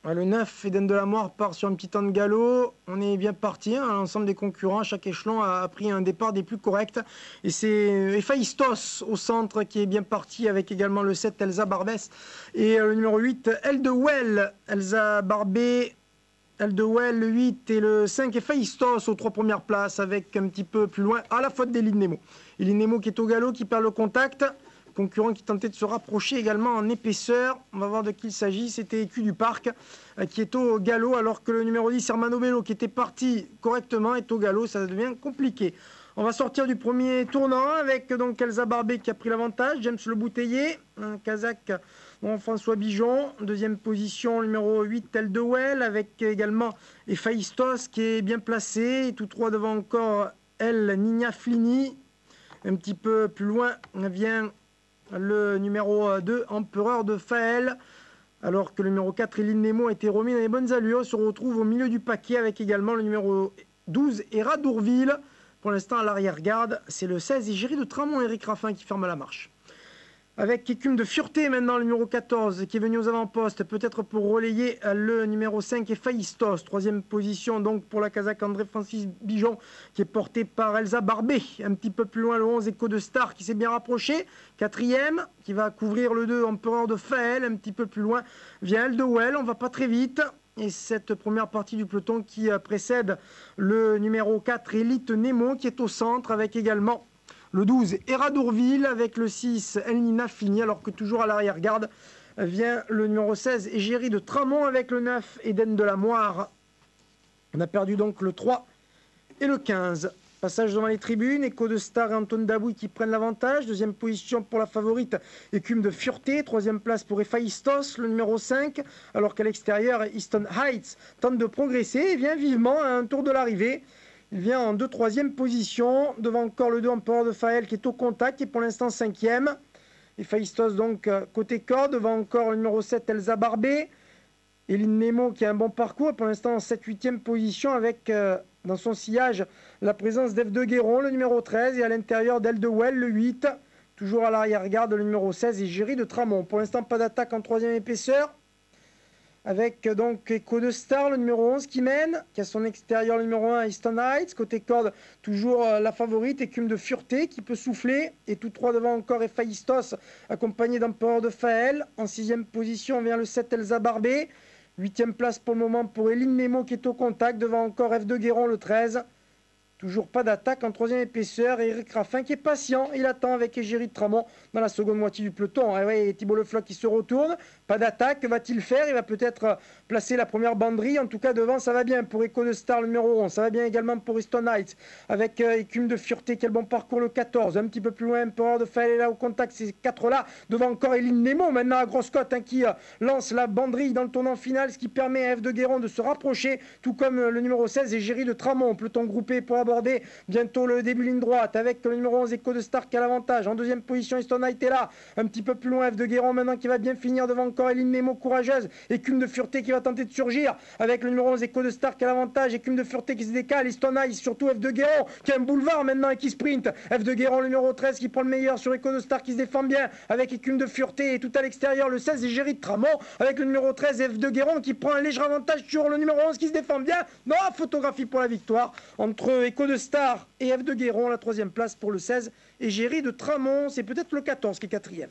Le 9, Eden de la Moire part sur un petit temps de galop. On est bien parti. Hein. L'ensemble des concurrents, chaque échelon a pris un départ des plus corrects. Et c'est Héphaïstos au centre qui est bien parti avec également le 7, Elsa Barbès. Et le numéro 8, Eldewell. Elsa Barbé, Eldewell, le 8 et le 5, Héphaïstos aux 3 premières places avec un petit peu plus loin à la faute d'Eline Nemo. Eline Nemo qui est au galop, qui perd le contact. Concurrent qui tentait de se rapprocher également en épaisseur. On va voir de qui il s'agit. C'était Écu du Parc qui est au galop alors que le numéro 10, Hermano Bello, qui était parti correctement, est au galop. Ça devient compliqué. On va sortir du premier tournant avec donc Elsa Barbé qui a pris l'avantage. James Le Bouteiller, un Kazakh, François Bijon. Deuxième position, numéro 8, Eldewell, avec également Héphaïstos qui est bien placé. Et tous trois devant encore El Nina Flini. Un petit peu plus loin vient le numéro 2, Empereur de Faël, alors que le numéro 4, Eline Nemo, a été remis dans les bonnes allures, se retrouve au milieu du paquet avec également le numéro 12, Eradourville. Pour l'instant, à l'arrière-garde, c'est le 16, Égérie de Tramont, Eric Raffin, qui ferme la marche. Avec Écume de Fureté maintenant, le numéro 14, qui est venu aux avant-postes, peut-être pour relayer le numéro 5, Héphaïstos. Troisième position donc pour la Kazakh André-Francis Bijon, qui est porté par Elsa Barbé. Un petit peu plus loin, le 11, Écho de Star, qui s'est bien rapproché. Quatrième, qui va couvrir le 2, Empereur de Faël. Un petit peu plus loin vient Eldewell, on va pas très vite. Et cette première partie du peloton qui précède le numéro 4, Elite Nemo, qui est au centre, avec également le 12, Eradourville, avec le 6, Elnina Fini, alors que toujours à l'arrière-garde vient le numéro 16, Égérie de Tramont, avec le 9, Eden de la Moire. On a perdu donc le 3 et le 15. Passage devant les tribunes, Écho de Star et Antoine Dabouy qui prennent l'avantage. Deuxième position pour la favorite, Écume de Fureté. Troisième place pour Héphaïstos, le numéro 5. Alors qu'à l'extérieur, Easton Heights tente de progresser et vient vivement à un tour de l'arrivée. Il vient en 2-3e position, devant encore le 2, Empereur de Faël qui est au contact et pour l'instant 5e. Héphaïstos donc côté corde, devant encore le numéro 7, Elsa Barbé. Eline Nemo qui a un bon parcours, pour l'instant en 7-8e position avec dans son sillage la présence d'Eve de Guéron, le numéro 13, et à l'intérieur d'Eldewell, le 8. Toujours à l'arrière-garde, le numéro 16, Égérie de Tramont. Pour l'instant, pas d'attaque en 3e épaisseur. Avec donc Écho de Star, le numéro 11 qui mène, qui a son extérieur le numéro 1, Easton Heights. Côté corde, toujours la favorite, Écume de Fureté qui peut souffler. Et tous trois devant encore Héphaïstos, accompagné d'Empereur de Faël. En 6e position vient le 7, Elsa Barbé. 8e place pour le moment pour Eline Nemo qui est au contact, devant encore Eve de Guéron, le 13. Toujours pas d'attaque en 3e épaisseur. Et Eric Raffin qui est patient. Il attend avec Égérie de Tramont dans la seconde moitié du peloton. Et ouais, Thibault Le Floch qui se retourne. Pas d'attaque. Que va-t-il faire? Il va peut-être placer la première banderie. En tout cas, devant, ça va bien pour Écho de Star, le numéro 11. Ça va bien également pour Easton Heights. Avec Écume de Fureté. Quel bon parcours, le 14. Un petit peu plus loin, Empereur de Faël est là au contact. Ces 4-là. Devant encore Eline Nemo. Maintenant à grosse cote qui lance la banderie dans le tournant final. Ce qui permet à Eve de Guéron de se rapprocher. Tout comme le numéro 16, Égérie de Tramont. Peloton groupé pour aborder bientôt le début ligne droite avec le numéro 11, Écho de Star qui a l'avantage. En 2e position, Easton Heights est là. Un petit peu plus loin, Eve de Guéron maintenant qui va bien finir devant encore Eline Nemo courageuse. Écume de Fureté qui va tenter de surgir avec le numéro 11, Écho de Star qui a l'avantage. Écume de Fureté qui se décale. Easton Heights, surtout Eve de Guéron qui a un boulevard maintenant et qui sprint. Eve de Guéron, le numéro 13 qui prend le meilleur sur Écho de Star qui se défend bien avec Écume de Fureté. Et tout à l'extérieur, le 16, Égérie de Tramont avec le numéro 13, Eve de Guéron qui prend un léger avantage sur le numéro 11 qui se défend bien. Non, photographie pour la victoire entre Écho de Star et Eve de Guéron, la 3e place pour le 16, Égérie de Tramont, c'est peut-être le 14 qui est 4e.